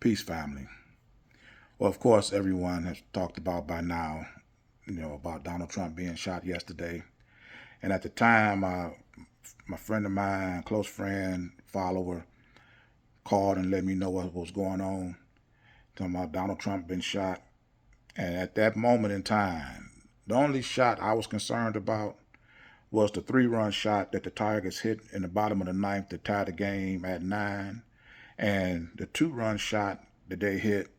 Peace, family. Well, of course, everyone has talked about by now, about Donald Trump being shot yesterday. And at the time, my friend of mine, close friend, follower, called and let me know what was going on. Talking about Donald Trump being shot. And at that moment in time, the only shot I was concerned about was the 3-run shot that the Tigers hit in the bottom of the ninth to tie the game at 9, and the 2-run shot that they hit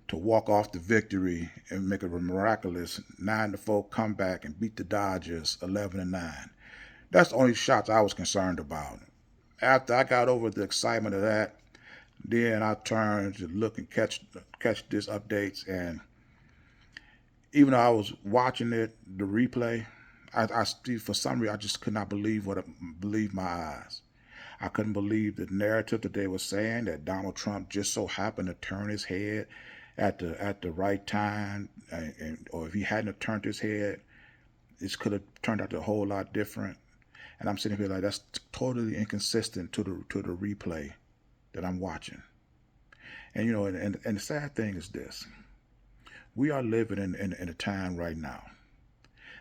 to walk off the victory and make a miraculous 9-4 comeback and beat the Dodgers 11-9. That's the only shots I was concerned about. After I got over the excitement of that, then I turned to look and catch these updates, and even though I was watching it, the replay, I still, for some reason, I just could not believe my eyes. I couldn't believe the narrative that they were saying, that Donald Trump just so happened to turn his head at the right time, or if he hadn't turned his head, it could have turned out a whole lot different. And I'm sitting here like, that's totally inconsistent to the replay that I'm watching. And and the sad thing is this: we are living in a time right now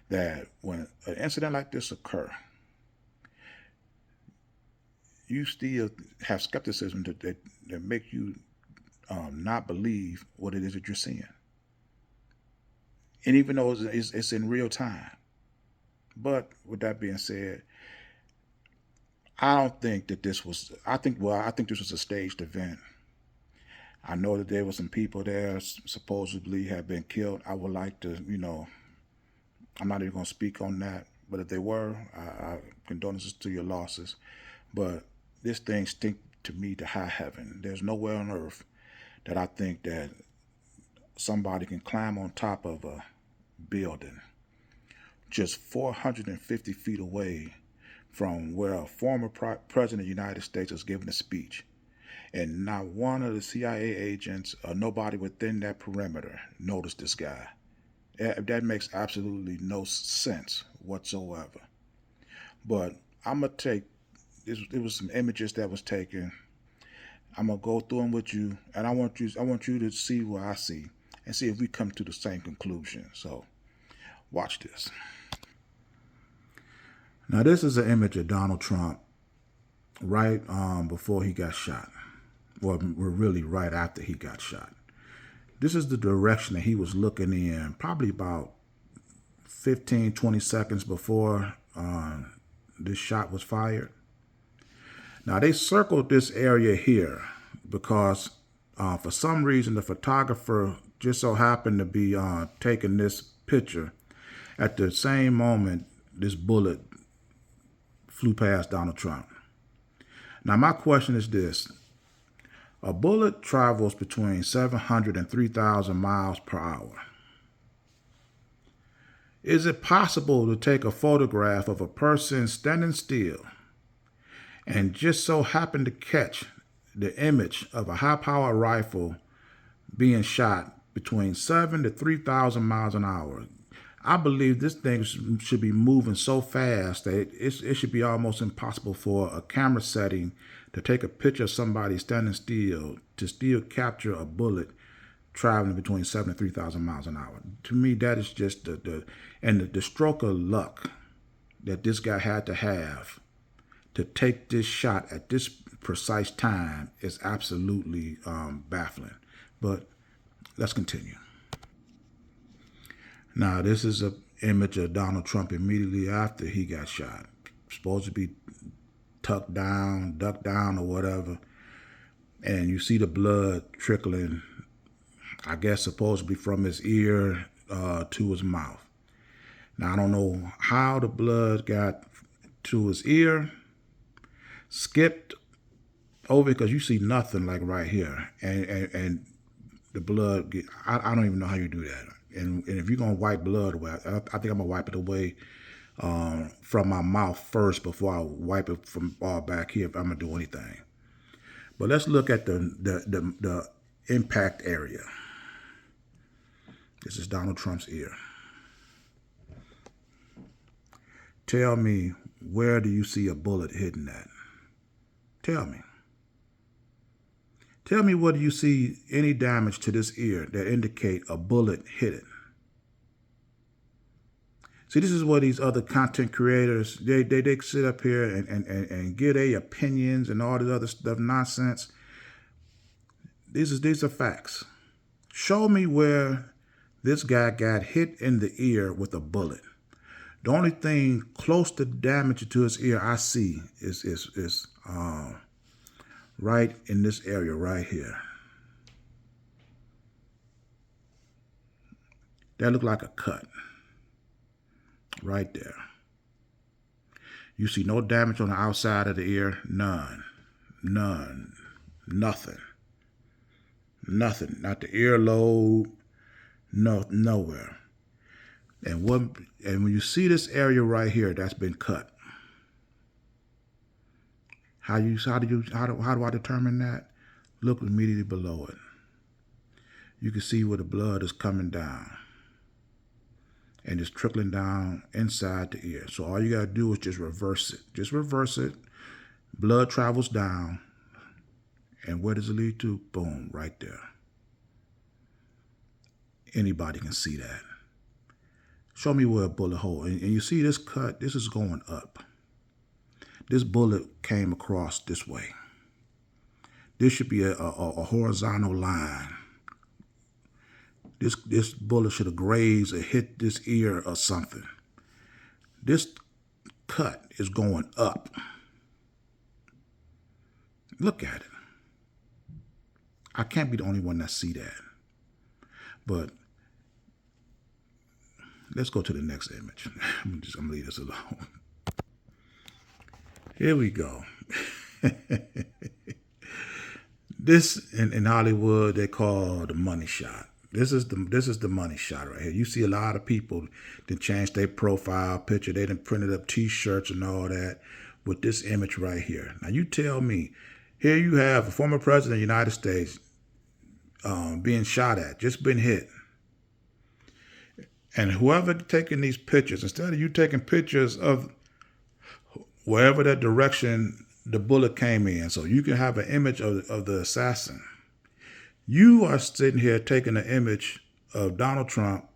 that when an incident like this occurs, you still have skepticism that make you not believe what it is that you're seeing. And even though it's in real time. But with that being said, I don't think that this was, I think this was a staged event. I know that there were some people there supposedly have been killed. I would like to, I'm not even going to speak on that. But if they were, I condolences to your losses. But this thing stinks to me to high heaven. There's nowhere on earth that I think that somebody can climb on top of a building just 450 feet away from where a former president of the United States was giving a speech. And not one of the CIA agents or nobody within that perimeter noticed this guy. That makes absolutely no sense whatsoever. But I'm going to take, it was some images that was taken. I'm going to go through them with you, and I want you to see what I see and see if we come to the same conclusion. So watch this. Now, this is an image of Donald Trump right before he got shot. Well, really right after he got shot. This is the direction that he was looking in, probably about 15, 20 seconds before this shot was fired. Now, they circled this area here because for some reason the photographer just so happened to be taking this picture at the same moment this bullet flew past Donald Trump. Now, my question is this. A bullet travels between 700 and 3,000 miles per hour. Is it possible to take a photograph of a person standing still and just so happen to catch the image of a high-powered rifle being shot between 7 to 3,000 miles an hour? I believe this thing should be moving so fast that it should be almost impossible for a camera setting to take a picture of somebody standing still to still capture a bullet traveling between 7 and 3,000 miles an hour. To me, that is just the stroke of luck that this guy had to have to take this shot at this precise time is absolutely baffling. But let's continue. Now, this is an image of Donald Trump immediately after he got shot. Supposed to be ducked down, or whatever. And you see the blood trickling, I guess supposedly from his ear to his mouth. Now, I don't know how the blood got to his ear, skipped over, because you see nothing like right here. And the blood, I don't even know how you do that. And if you're going to wipe blood away, I think I'm going to wipe it away from my mouth first before I wipe it from all back here if I'm going to do anything. But let's look at the impact area. This is Donald Trump's ear. Tell me, where do you see a bullet hitting at? Tell me. Tell me whether you see any damage to this ear that indicate a bullet hit it. See, this is what these other content creators, they sit up here and give their opinions and all this other stuff, nonsense. These are facts. Show me where this guy got hit in the ear with a bullet. The only thing close to damage to his ear I see is right in this area right here. That looked like a cut right there. You see no damage on the outside of the ear? None. None. Nothing. Nothing. Not the earlobe. No, nowhere. And when you see this area right here that's been cut, how do I determine that? Look immediately below it. You can see where the blood is coming down. And it's trickling down inside the ear. So all you got to do is just reverse it. Just reverse it. Blood travels down. And where does it lead to? Boom, right there. Anybody can see that. Show me where a bullet hole. And you see this cut, this is going up. This bullet came across this way. This should be a horizontal line. This bullet should have grazed or hit this ear or something. This cut is going up. Look at it. I can't be the only one that see that. But let's go to the next image. I'm gonna leave this alone. Here we go. This in Hollywood they call the money shot. This is the money shot right here. You see a lot of people that changed their profile picture. They done printed up T-shirts and all that with this image right here. Now you tell me, here you have a former president of the United States being shot at, just been hit. And whoever taking these pictures, instead of you taking pictures of wherever that direction the bullet came in, so you can have an image of the assassin, you are sitting here taking an image of Donald Trump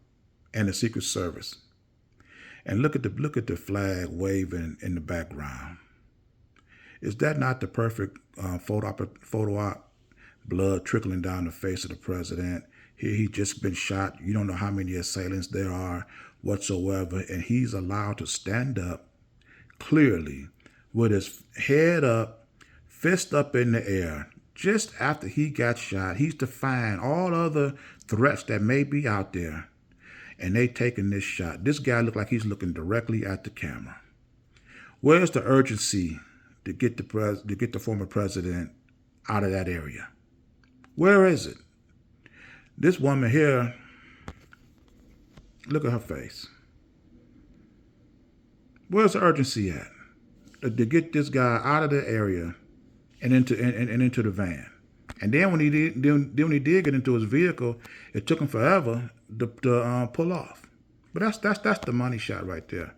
and the Secret Service. And look at the flag waving in the background. Is that not the perfect photo op? Blood trickling down the face of the president. Here he just been shot. You don't know how many assailants there are whatsoever. And he's allowed to stand up clearly with his head up, fist up in the air. Just after he got shot, he's defying all other threats that may be out there. And they taking this shot. This guy looked like he's looking directly at the camera. Where's the urgency to get the former president out of that area? Where is it? This woman here, look at her face. Where's the urgency at? To get this guy out of the area and into the van. And then when he did get into his vehicle, it took him forever to pull off. But that's the money shot right there.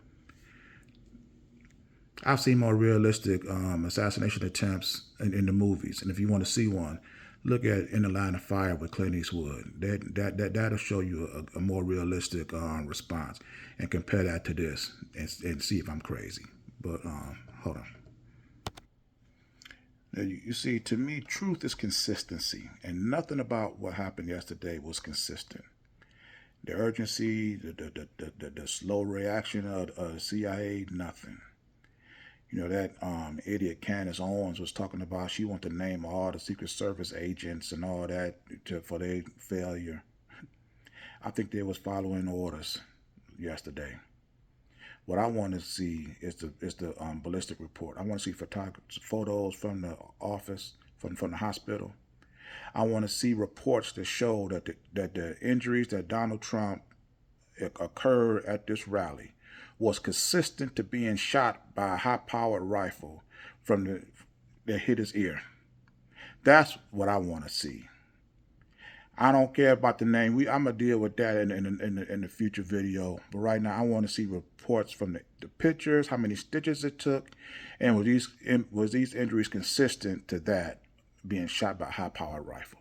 I've seen more realistic assassination attempts in the movies, and if you want to see one, look at In the Line of Fire with Clint Eastwood. That'll show you a more realistic response, and compare that to this and see if I'm crazy. But hold on. Now, you see, to me, truth is consistency, and nothing about what happened yesterday was consistent. The urgency, the slow reaction of the CIA, nothing. You know, that idiot Candace Owens was talking about she wanted to name all the Secret Service agents and all that for their failure. I think they was following orders yesterday. What I want to see is the ballistic report. I want to see photos from the office, from the hospital. I want to see reports that show that the injuries that Donald Trump occurred at this rally was consistent to being shot by a high-powered rifle that hit his ear. That's what I want to see. I don't care about the name. I'm gonna deal with that in the future video. But right now, I want to see reports from the pictures, how many stitches it took, and was these injuries consistent to that being shot by a high-powered rifle.